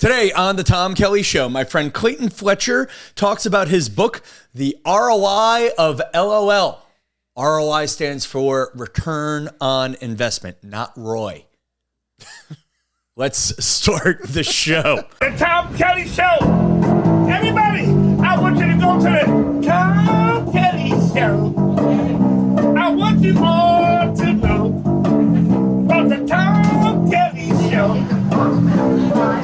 Today on the Tom Kelly Show, my friend Clayton Fletcher talks about his book, The ROI of LOL. ROI stands for Return on Investment, not ROI. Let's start the show. The Tom Kelly Show. Everybody, I want you to go to the Tom Kelly Show. I want you all to know about the Tom Kelly Show.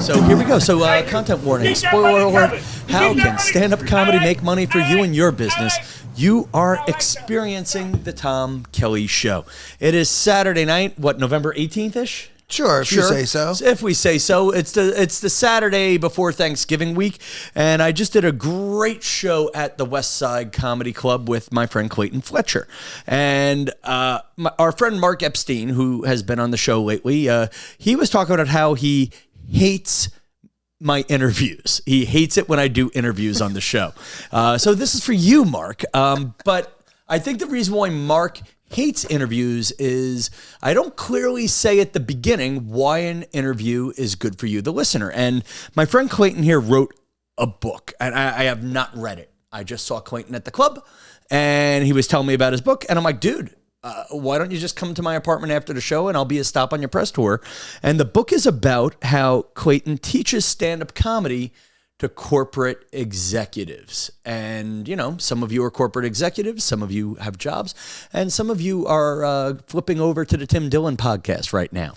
So here we go. So content warning, spoiler alert. How can stand-up comedy make money for you and your business? You are experiencing the Tom Kelly Show. It is Saturday night, November 18th-ish? Sure, if you say so. If we say so. It's the Saturday before Thanksgiving week, and I just did a great show at the West Side Comedy Club with my friend Clayton Fletcher. And our friend Mark Epstein, who has been on the show lately, he was talking about how he hates my interviews. He hates it when I do interviews on the show. So this is for you, Mark. But I think the reason why Mark hates interviews is I don't clearly say at the beginning why an interview is good for you, the listener. And my friend Clayton here wrote a book, and I have not read it. I just saw Clayton at the club, and he was telling me about his book, and I'm like, dude, why don't you just come to my apartment after the show and I'll be a stop on your press tour? And the book is about how Clayton teaches stand-up comedy to corporate executives. And, you know, some of you are corporate executives, some of you have jobs, and some of you are flipping over to the Tim Dillon podcast right now.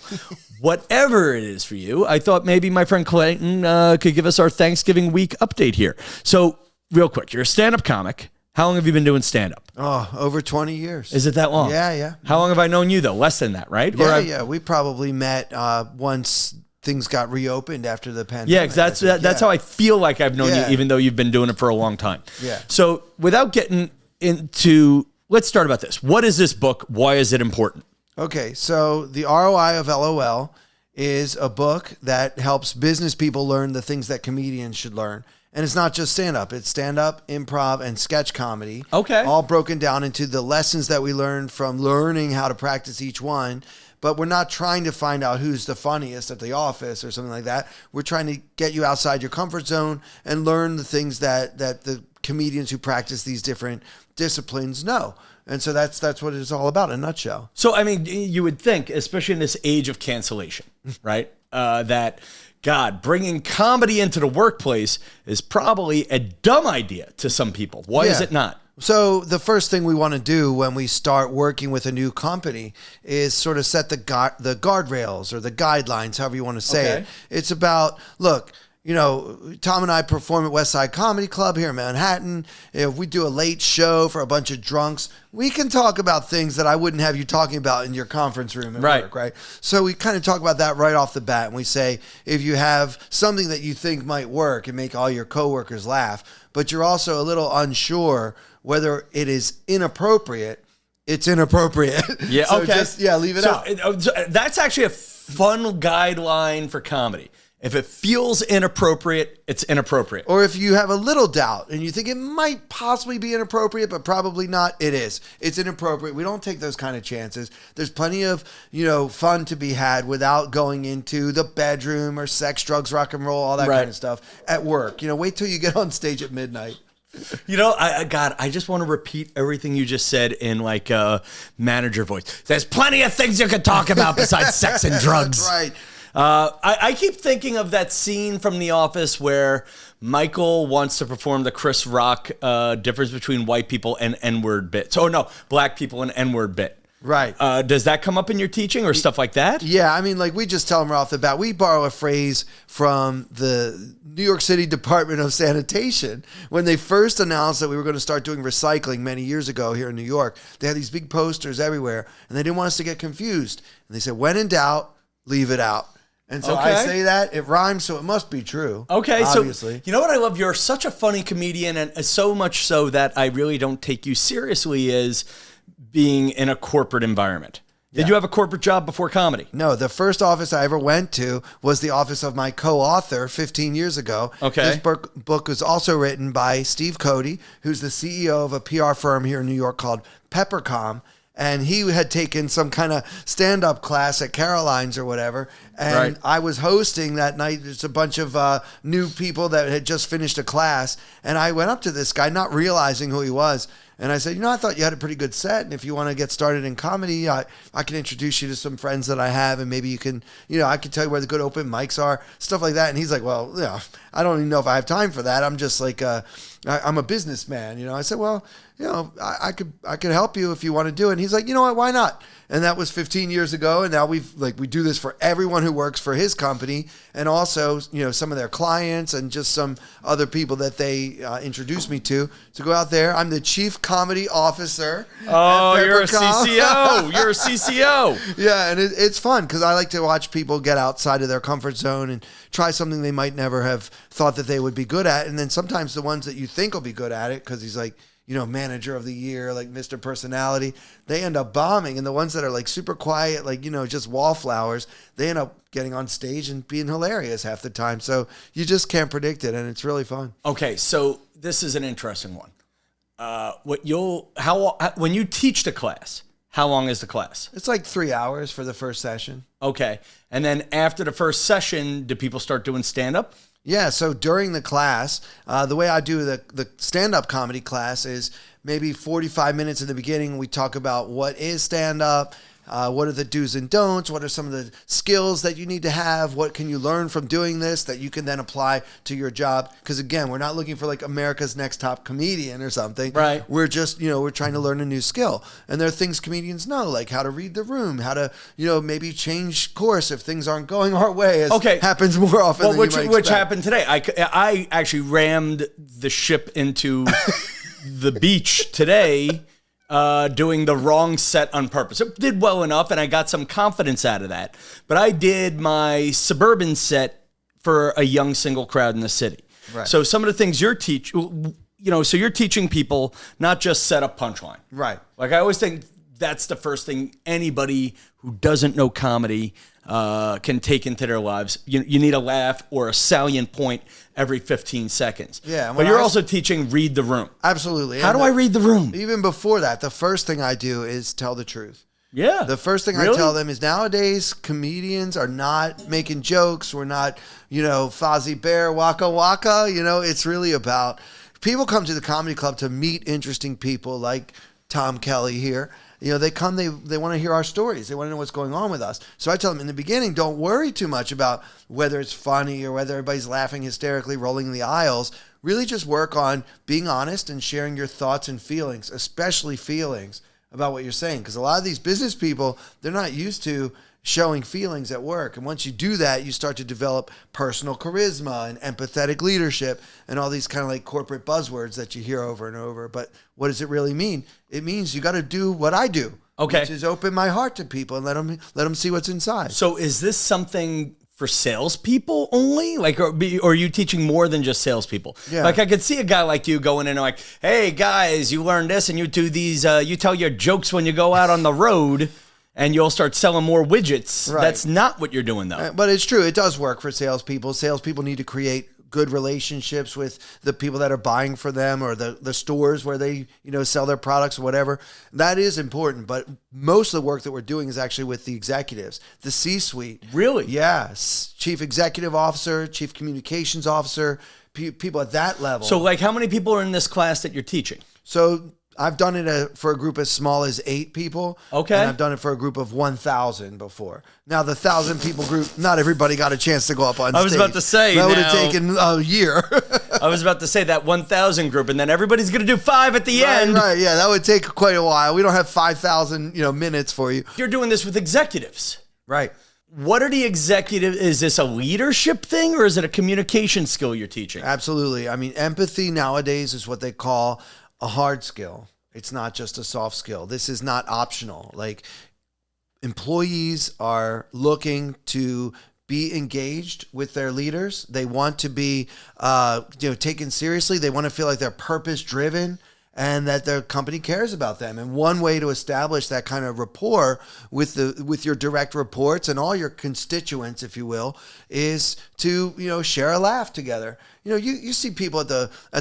Whatever it is for you, I thought maybe my friend Clayton could give us our Thanksgiving week update here. So real quick, you're a stand-up comic. How long have you been doing stand-up? Oh, over 20 years. Is it that long? Yeah. How long have I known you, though? Less than that, right? Yeah. We probably met once things got reopened after the pandemic. Yeah, that's how I feel like I've known you, even though you've been doing it for a long time. Yeah. So without getting into, let's start about this. What is this book? Why is it important? Okay, so the ROI of LOL is a book that helps business people learn the things that comedians should learn. And it's not just stand-up. It's stand-up, improv, and sketch comedy. Okay. All broken down into the lessons that we learned from learning how to practice each one. But we're not trying to find out who's the funniest at the office or something like that. We're trying to get you outside your comfort zone and learn the things that the comedians who practice these different disciplines know. And so that's what it's all about in a nutshell. So, I mean, you would think, especially in this age of cancellation, right, that, God, bringing comedy into the workplace is probably a dumb idea to some people. Why is it not? So the first thing we want to do when we start working with a new company is sort of set the guardrails or the guidelines, however you want to say it. It's about, look, you know, Tom and I perform at West Side Comedy Club here in Manhattan. If we do a late show for a bunch of drunks, we can talk about things that I wouldn't have you talking about in your conference room at work, right? So we kind of talk about that right off the bat. And we say, if you have something that you think might work and make all your coworkers laugh, but you're also a little unsure whether it is inappropriate, it's inappropriate. Yeah, so okay. Leave it out. So that's actually a fun guideline for comedy. If it feels inappropriate, it's inappropriate. Or if you have a little doubt and you think it might possibly be inappropriate, but probably not, it is. It's inappropriate. We don't take those kind of chances. There's plenty of, fun to be had without going into the bedroom or sex, drugs, rock and roll, all that kind of stuff at work. Wait till you get on stage at midnight. I just want to repeat everything you just said in like a manager voice. There's plenty of things you can talk about besides sex and drugs. That's right. I keep thinking of that scene from The Office where Michael wants to perform the Chris Rock difference between white people and N-word bits. Oh, no, black people and N-word bit. Right. Does that come up in your teaching or stuff like that? Yeah, I mean, like we just tell them right off the bat. We borrow a phrase from the New York City Department of Sanitation. When they first announced that we were going to start doing recycling many years ago here in New York, they had these big posters everywhere, and they didn't want us to get confused. And they said, when in doubt, leave it out. And so I say that, it rhymes, so it must be true. Okay, obviously. So you know what I love? You're such a funny comedian, and so much so that I really don't take you seriously as being in a corporate environment. Did you have a corporate job before comedy? No, the first office I ever went to was the office of my co-author 15 years ago. Okay. This book was also written by Steve Cody, who's the CEO of a PR firm here in New York called Peppercom. and he had taken some kind of stand-up class at Caroline's or whatever. And Right. I was hosting that night. There's a bunch of new people that had just finished a class. And I went up to this guy, not realizing who he was. And I said, I thought you had a pretty good set. And if you want to get started in comedy, I can introduce you to some friends that I have. And maybe you can, I can tell you where the good open mics are, stuff like that. And he's like, well, I don't even know if I have time for that. I'm just like, I'm a businessman. I said, well, I could help you if you want to do it. And he's like, you know what, why not? And that was 15 years ago. And now we do this for everyone who works for his company, and also, some of their clients and just some other people that they introduced me to go out there. I'm the chief comedy officer. Oh, you're a CCO. You're a CCO. Yeah. And it's fun because I like to watch people get outside of their comfort zone and try something they might never have thought that they would be good at. And then sometimes the ones that you think will be good at it, because he's like, manager of the year, like Mr. Personality, they end up bombing. And the ones that are like super quiet, like, just wallflowers, they end up getting on stage and being hilarious half the time. So you just can't predict it. And it's really fun. Okay. So this is an interesting one. When you teach the class, how long is the class? It's like 3 hours for the first session. Okay. And then after the first session, do people start doing stand-up? Yeah, so during the class, the way I do the stand-up comedy class is maybe 45 minutes in the beginning. We talk about what is stand-up, what are the do's and don'ts, what are some of the skills that you need to have, what can you learn from doing this that you can then apply to your job. Because again, we're not looking for like America's Next Top Comedian or something. Right. We're just, we're trying to learn a new skill. And there are things comedians know, like how to read the room, how to, maybe change course if things aren't going our way, as happens more often than you might expect. Which happened today. I actually rammed the ship into the beach today, doing the wrong set on purpose. It did well enough, and I got some confidence out of that. But I did my suburban set for a young single crowd in the city. Right. So some of the things you're so you're teaching people not just set up punchline. Right. Like I always think that's the first thing anybody who doesn't know comedy can take into their lives. You need a laugh or a salient point every 15 seconds. Yeah. But you're also teaching read the room. Absolutely. How do I read the room? Even before that, the first thing I do is tell the truth. Yeah. The first thing I tell them is nowadays comedians are not making jokes. We're not, Fozzie Bear, Waka Waka. It's really about people come to the comedy club to meet interesting people like Tom Kelly here. They come, they want to hear our stories. They want to know what's going on with us. So I tell them in the beginning, don't worry too much about whether it's funny or whether everybody's laughing hysterically, rolling the aisles. Really just work on being honest and sharing your thoughts and feelings, especially feelings about what you're saying. Because a lot of these business people, they're not used to showing feelings at work. And once you do that, you start to develop personal charisma and empathetic leadership and all these kind of like corporate buzzwords that you hear over and over. But what does it really mean? It means you got to do what I do. Okay. Which is open my heart to people and let them see what's inside. So is this something for salespeople only? Like, or are you teaching more than just salespeople? Yeah. Like I could see a guy like you going in and like, hey guys, you learn this and you do these, you tell your jokes when you go out on the road. And you'll start selling more widgets. Right. That's not what you're doing, though. But it's true. It does work for salespeople. Salespeople need to create good relationships with the people that are buying for them or the stores where they, sell their products or whatever. That is important. But most of the work that we're doing is actually with the executives, the C-suite. Really? Yeah. Chief executive officer, chief communications officer, people at that level. So, like, how many people are in this class that you're teaching? So I've done it for a group as small as 8 people. Okay. And I've done it for a group of 1,000 before. Now, the 1,000 people group, not everybody got a chance to go up on stage. I was about to say, that would have taken a year. I was about to say that 1,000 group, and then everybody's going to do 5 at the end. Right, yeah, that would take quite a while. We don't have 5,000, minutes for you. You're doing this with executives. Right. What are the executives? Is this a leadership thing or is it a communication skill you're teaching? Absolutely. I mean, empathy nowadays is what they call a hard skill. It's not just a soft skill. This is not optional. Like, employees are looking to be engaged with their leaders. They want to be, taken seriously. They want to feel like they're purpose driven. and that the company cares about them. And one way to establish that kind of rapport with your direct reports and all your constituents, if you will, is to, share a laugh together. You see people at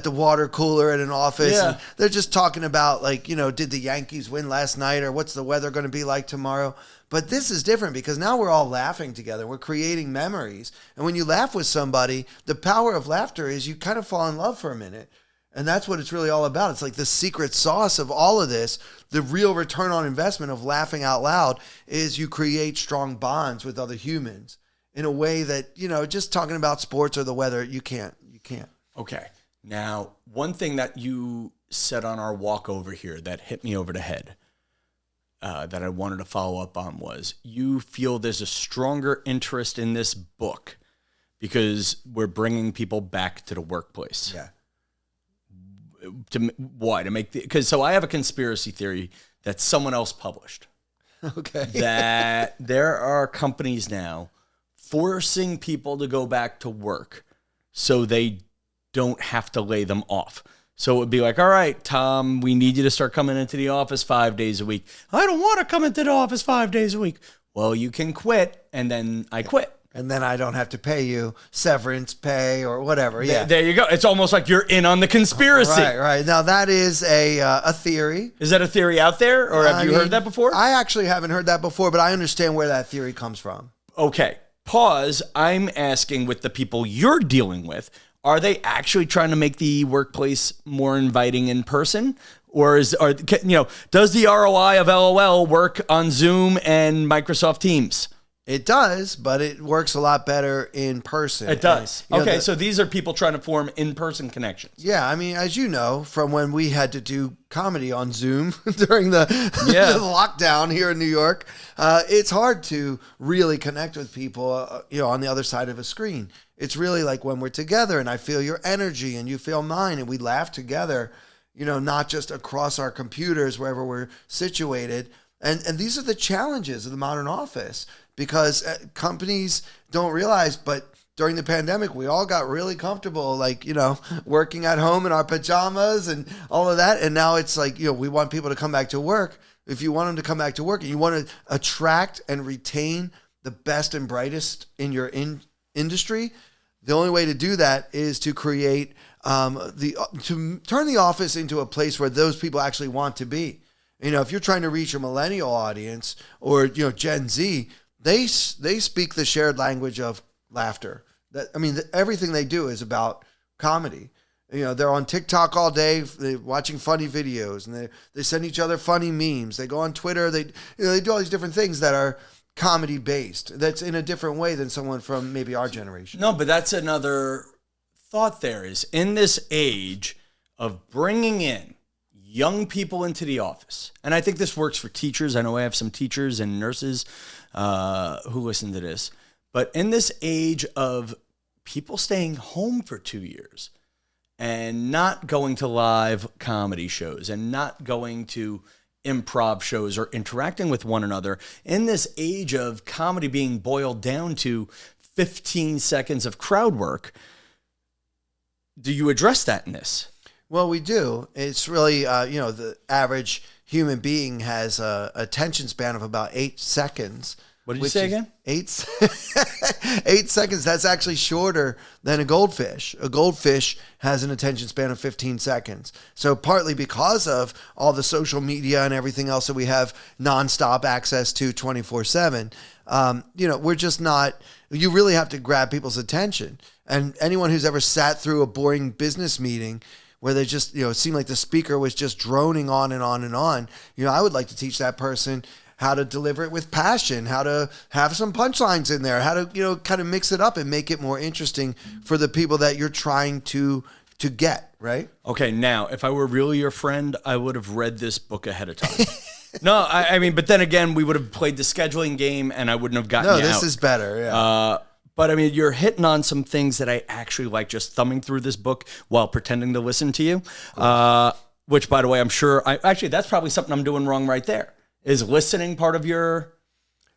the water cooler at an office, and they're just talking about did the Yankees win last night, or what's the weather going to be like tomorrow? But this is different because now we're all laughing together. We're creating memories. And when you laugh with somebody, the power of laughter is you kind of fall in love for a minute. And that's what it's really all about. It's like the secret sauce of all of this. The real return on investment of laughing out loud is you create strong bonds with other humans in a way that, just talking about sports or the weather, you can't. Okay. Now, one thing that you said on our walk over here that hit me over the head, that I wanted to follow up on, was you feel there's a stronger interest in this book because we're bringing people back to the workplace. Yeah. Why? Because I have a conspiracy theory that someone else published. Okay. That there are companies now forcing people to go back to work so they don't have to lay them off. So it would be like, all right, Tom, we need you to start coming into the office 5 days a week. I don't want to come into the office 5 days a week. Well, you can quit, and then I quit. And then I don't have to pay you severance pay or whatever. Yeah. There you go. It's almost like you're in on the conspiracy. Right. Now, that is a theory. Is that a theory out there, or have you heard that before? I actually haven't heard that before, but I understand where that theory comes from. Okay. Pause. I'm asking with the people you're dealing with, are they actually trying to make the workplace more inviting in person? Or does the ROI of LOL work on Zoom and Microsoft Teams? It does, but it works a lot better in person. It does. And, so these are people trying to form in-person connections. Yeah, I mean, as you know, from when we had to do comedy on Zoom during the lockdown here in New York, it's hard to really connect with people, on the other side of a screen. It's really like when we're together and I feel your energy and you feel mine and we laugh together, not just across our computers wherever we're situated. And these are the challenges of the modern office. Because companies don't realize, but during the pandemic, we all got really comfortable, working at home in our pajamas and all of that. And now it's like, we want people to come back to work. If you want them to come back to work and you want to attract and retain the best and brightest in your industry, the only way to do that is to create, to turn the office into a place where those people actually want to be. If you're trying to reach a millennial audience or, Gen Z, they speak the shared language of laughter. Everything they do is about comedy. They're on TikTok all day, they're watching funny videos, and they send each other funny memes. They go on Twitter. They do all these different things that are comedy based. That's in a different way than someone from maybe our generation. No, but that's another thought. There is, in this age of bringing in young people into the office, and I think this works for teachers. I know I have some teachers and nurses who listen to this, but in this age of people staying home for 2 years and not going to live comedy shows and not going to improv shows or interacting with one another, in this age of comedy being boiled down to 15 seconds of crowd work, do you address that in this? Well, we do. It's really, the average human being has a attention span of about 8 seconds. What did you say again? 8 seconds. That's actually shorter than a goldfish. A goldfish has an attention span of 15 seconds. So partly because of all the social media and everything else that we have nonstop access to 24/7, we're just not, you really have to grab people's attention. And anyone who's ever sat through a boring business meeting where they just, it seemed like the speaker was just droning on and on and on, I would like to teach that person how to deliver it with passion, how to have some punchlines in there, how to, kind of mix it up and make it more interesting for the people that you're trying to get, right? Okay, now, if I were really your friend, I would have read this book ahead of time. No, I mean, but then again, we would have played the scheduling game and I wouldn't have gotten you out. No, this is better, yeah. But I mean, you're hitting on some things that I actually like, just thumbing through this book while pretending to listen to you. Which, by the way, I'm sure, actually, that's probably something I'm doing wrong right there. Is listening part of your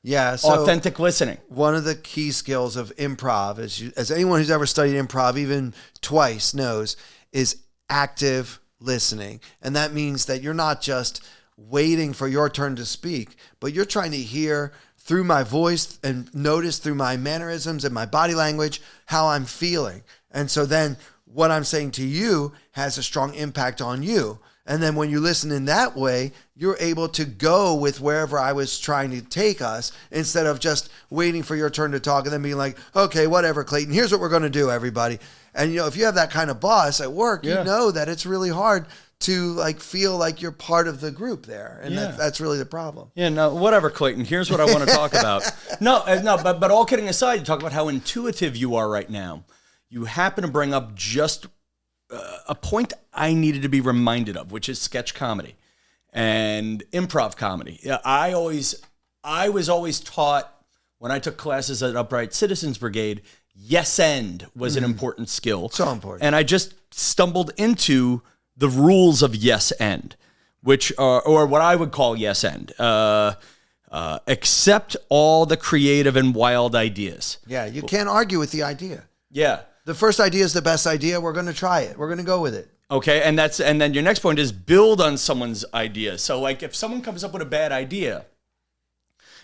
authentic listening? One of the key skills of improv, as anyone who's ever studied improv, even twice, knows, is active listening. And that means that you're not just waiting for your turn to speak, but you're trying to hear through my voice and notice through my mannerisms and my body language how I'm feeling. And so then what I'm saying to you has a strong impact on you. And then when you listen in that way, you're able to go with wherever I was trying to take us instead of just waiting for your turn to talk and then being like, okay, whatever, Clayton, here's what we're going to do, everybody. And, if you have that kind of boss at work, you know that it's really hard to like feel like you're part of the group there. And that's really the problem. Yeah, no, whatever, Clayton. Here's what I want to talk about. But all kidding aside, you talk about how intuitive you are right now. You happen to bring up just a point I needed to be reminded of, which is sketch comedy and improv comedy. I was always taught when I took classes at Upright Citizens Brigade, yes and was an important skill. So important. And I just stumbled into the rules of yes and, which are, or what I would call yes and. Accept all the creative and wild ideas. Yeah, you can't argue with the idea. Yeah. The first idea is the best idea. We're going to try it. We're going to go with it. Okay, and then your next point is build on someone's idea. So like if someone comes up with a bad idea,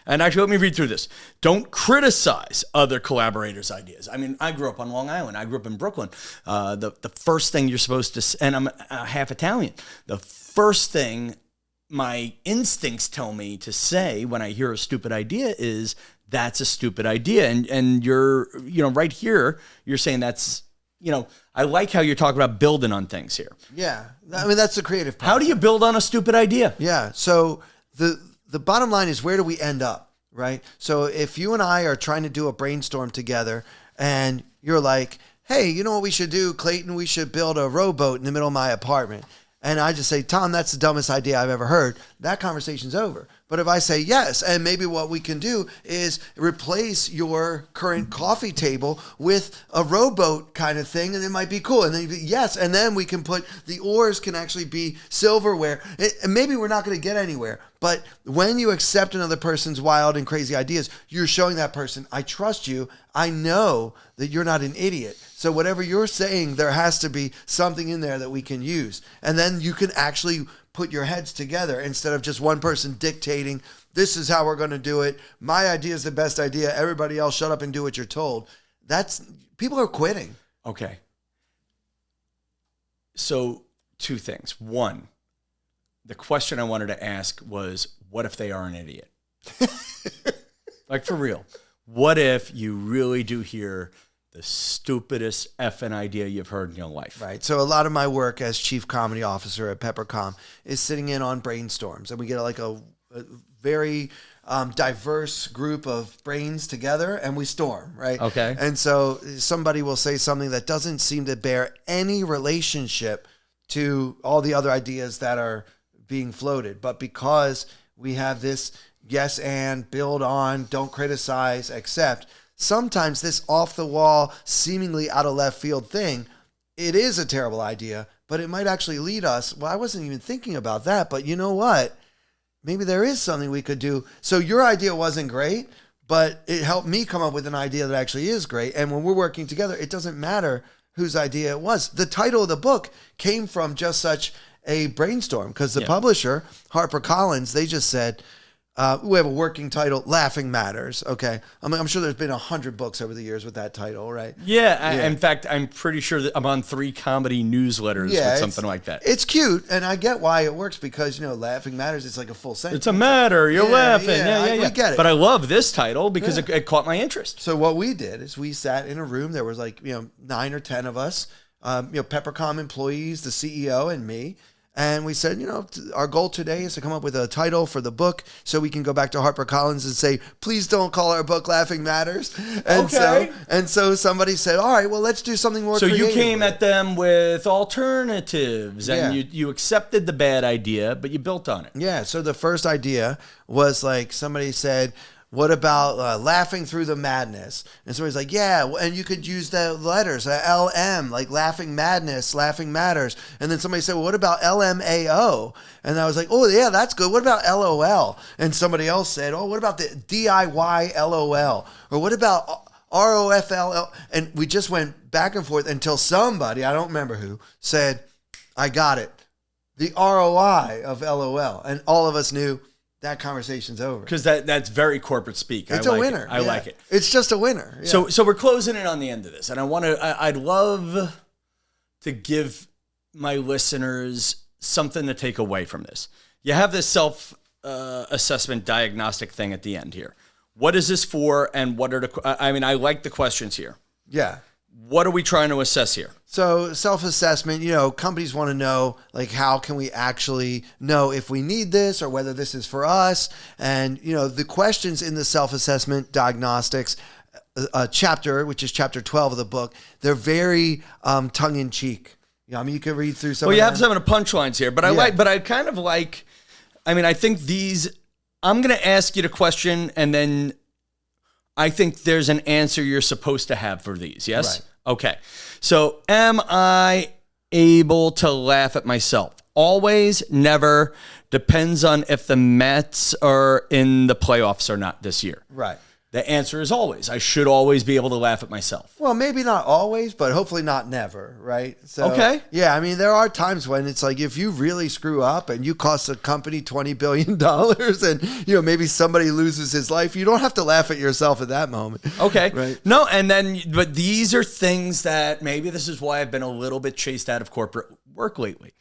and actually let me read through this. Don't criticize other collaborators' ideas. I mean, I grew up on Long Island. I grew up in Brooklyn. The first thing you're supposed to, and I'm half Italian. The first thing my instincts tell me to say when I hear a stupid idea is, that's a stupid idea. And you're, right here, you're saying that's, I like how you're talking about building on things here. Yeah. I mean, that's the creative part. How do you build on a stupid idea? Yeah. So the bottom line is, where do we end up, right? So if you and I are trying to do a brainstorm together and you're like, hey, you know what we should do, Clayton? We should build a rowboat in the middle of my apartment. And I just say, Tom, that's the dumbest idea I've ever heard. That conversation's over. But if I say yes, and maybe what we can do is replace your current coffee table with a rowboat kind of thing, and it might be cool. And then you be, yes, and then we can put, the oars can actually be silverware. And maybe we're not going to get anywhere. But when you accept another person's wild and crazy ideas, you're showing that person, I trust you. I know that you're not an idiot. So whatever you're saying, there has to be something in there that we can use. And then you can actually put your heads together instead of just one person dictating, this is how we're going to do it. My idea is the best idea. Everybody else shut up and do what you're told. People are quitting. Okay. So 2 things. One, the question I wanted to ask was, what if they are an idiot? Like, for real. What if you really do hear the stupidest effing idea you've heard in your life? Right. So a lot of my work as chief comedy officer at Peppercom is sitting in on brainstorms. And we get like a very diverse group of brains together and we storm, right? Okay. And so somebody will say something that doesn't seem to bear any relationship to all the other ideas that are being floated. But because we have this yes and, build on, don't criticize, accept, sometimes this off-the-wall, seemingly out-of-left field thing, it is a terrible idea, but it might actually lead us, well, I wasn't even thinking about that, but you know what? Maybe there is something we could do. So your idea wasn't great, but it helped me come up with an idea that actually is great. And when we're working together, it doesn't matter whose idea it was. The title of the book came from just such a brainstorm because the publisher, HarperCollins, they just said, we have a working title, Laughing Matters. Okay. I mean, I'm sure there's been 100 books over the years with that title, right? Yeah. In fact, I'm pretty sure that I'm on 3 comedy newsletters with something like that. It's cute. And I get why it works because, Laughing Matters, it's like a full sentence. It's a matter. You're laughing. Yeah. We get it. But I love this title because it caught my interest. So what we did is we sat in a room. There was 9 or 10 of us, Peppercom employees, the CEO and me. And we said, our goal today is to come up with a title for the book so we can go back to HarperCollins and say, please don't call our book Laughing Matters. And so somebody said, all right, well, let's do something more creative. So you came at them with alternatives and you accepted the bad idea, but you built on it. Yeah. So the first idea was somebody said, what about laughing through the madness? And somebody's like, yeah, and you could use the letters, LM, like laughing madness, laughing matters. And then somebody said, well, what about LMAO? And I was like, oh, yeah, that's good. What about LOL? And somebody else said, oh, what about the DIY LOL? Or what about ROFLL? And we just went back and forth until somebody, I don't remember who, said, I got it. The ROI of LOL. And all of us knew that conversation's over. Because that's very corporate speak. It's I like a winner. I like it. It's just a winner. Yeah. So we're closing in on the end of this. And I'd love to give my listeners something to take away from this. You have this self-assessment diagnostic thing at the end here. What is this for? And what are I like the questions here. Yeah. What are we trying to assess here? So self-assessment, companies want to know, like, how can we actually know if we need this or whether this is for us? And, the questions in the self-assessment diagnostics chapter, which is chapter 12 of the book, they're very tongue-in-cheek. You can read through some. Well, you have some of the punchlines here, but I think these, I'm going to ask you the question, and then I think there's an answer you're supposed to have for these. Yes? Right. Okay. So am I able to laugh at myself? Always, never, depends on if the Mets are in the playoffs or not this year. Right. The answer is always. I should always be able to laugh at myself. Well, maybe not always, but hopefully not never, right? So, okay. Yeah, there are times when it's like if you really screw up and you cost a company $20 billion and, maybe somebody loses his life, you don't have to laugh at yourself at that moment. Okay. Right. No, but these are things that maybe this is why I've been a little bit chased out of corporate work lately.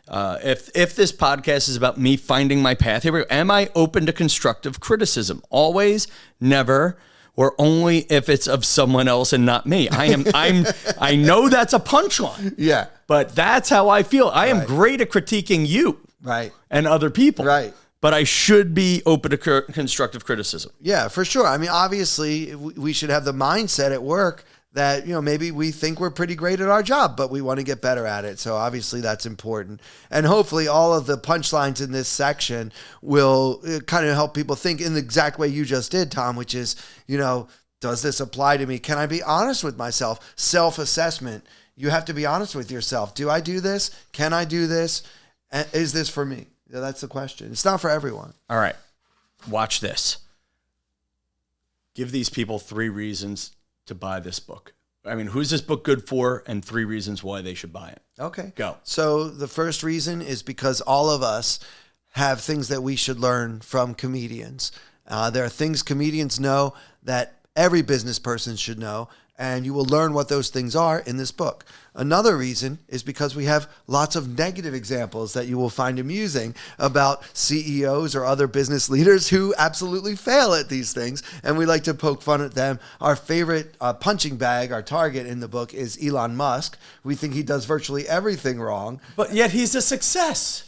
If this podcast is about me finding my path, here we go. Am I open to constructive criticism? Always, never, or only if it's of someone else and not me. I know that's a punchline. Yeah. But that's how I feel. I am great at critiquing you. Right. And other people. Right. But I should be open to constructive criticism. Yeah, for sure. Obviously, we should have the mindset at work that, maybe we think we're pretty great at our job, but we want to get better at it. So obviously that's important. And hopefully all of the punchlines in this section will kind of help people think in the exact way you just did, Tom, which is, does this apply to me? Can I be honest with myself? Self-assessment. You have to be honest with yourself. Do I do this? Can I do this? Is this for me? Yeah, that's the question. It's not for everyone. All right. Watch this. Give these people 3 reasons to buy this book. Who's this book good for, and 3 reasons why they should buy it. Okay. Go. So the first reason is because all of us have things that we should learn from comedians. There are things comedians know that every business person should know, and you will learn what those things are in this book. Another reason is because we have lots of negative examples that you will find amusing about CEOs or other business leaders who absolutely fail at these things, and we like to poke fun at them. Our favorite punching bag, our target in the book, is Elon Musk. We think he does virtually everything wrong. But yet he's a success.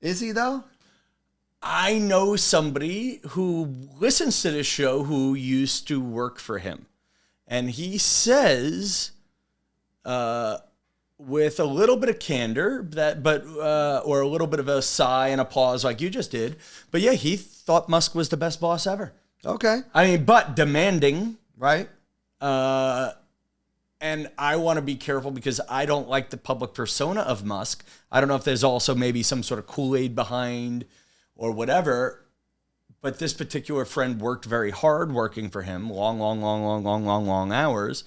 Is he, though? I know somebody who listens to this show who used to work for him. And he says, with a little bit of candor, or a little bit of a sigh and a pause like you just did, but yeah, he thought Musk was the best boss ever. Okay. But demanding. Right. And I want to be careful because I don't like the public persona of Musk. I don't know if there's also maybe some sort of Kool-Aid behind or whatever. But this particular friend worked very hard working for him, long hours.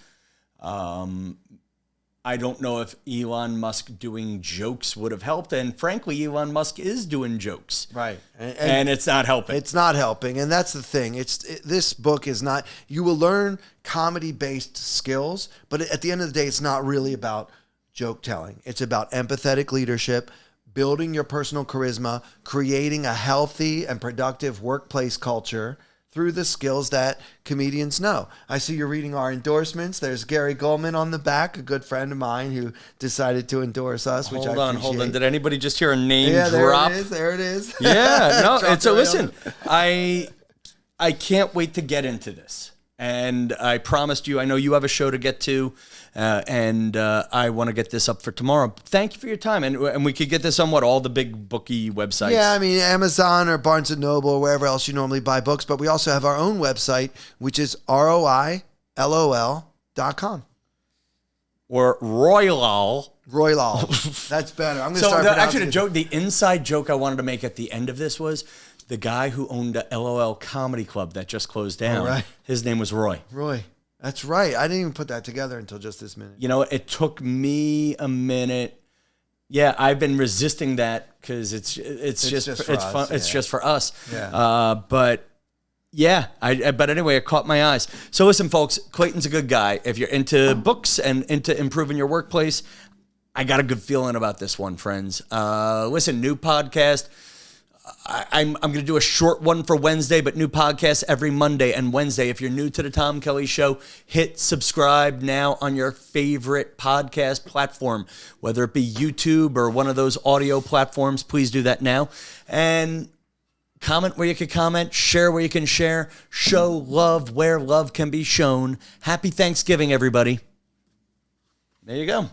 I don't know if Elon Musk doing jokes would have helped. And frankly, Elon Musk is doing jokes. Right. And it's not helping. It's not helping. And that's the thing. This book is not, you will learn comedy-based skills, but at the end of the day, it's not really about joke telling. It's about empathetic leadership, building your personal charisma, creating a healthy and productive workplace culture through the skills that comedians know. I see you're reading our endorsements. There's Gary Goldman on the back, a good friend of mine who decided to endorse us, which I appreciate. Hold on. Did anybody just hear a name drop? Yeah, there it is. Yeah, no, it's a listen. I can't wait to get into this. And I promised you, I know you have a show to get to, and I want to get this up for tomorrow. Thank you for your time. And we could get this on all the big bookie websites. Yeah, Amazon or Barnes & Noble or wherever else you normally buy books. But we also have our own website, which is ROI LOL.com. Or Roylol. That's better. I'm going to start actually, the inside joke I wanted to make at the end of this was the guy who owned a LOL comedy club that just closed down. Right. His name was Roy. That's right. I didn't even put that together until just this minute. It took me a minute. Yeah, I've been resisting that because it's just for us, fun. It's just for us. Yeah. But yeah, but anyway, it caught my eyes. So listen, folks, Clayton's a good guy. If you're into books and into improving your workplace, I got a good feeling about this one, friends. Listen, new podcast. I'm going to do a short one for Wednesday, but new podcasts every Monday and Wednesday. If you're new to the Tom Kelly Show, hit subscribe now on your favorite podcast platform, whether it be YouTube or one of those audio platforms. Please do that now. And comment where you can comment, share where you can share, show love where love can be shown. Happy Thanksgiving, everybody. There you go.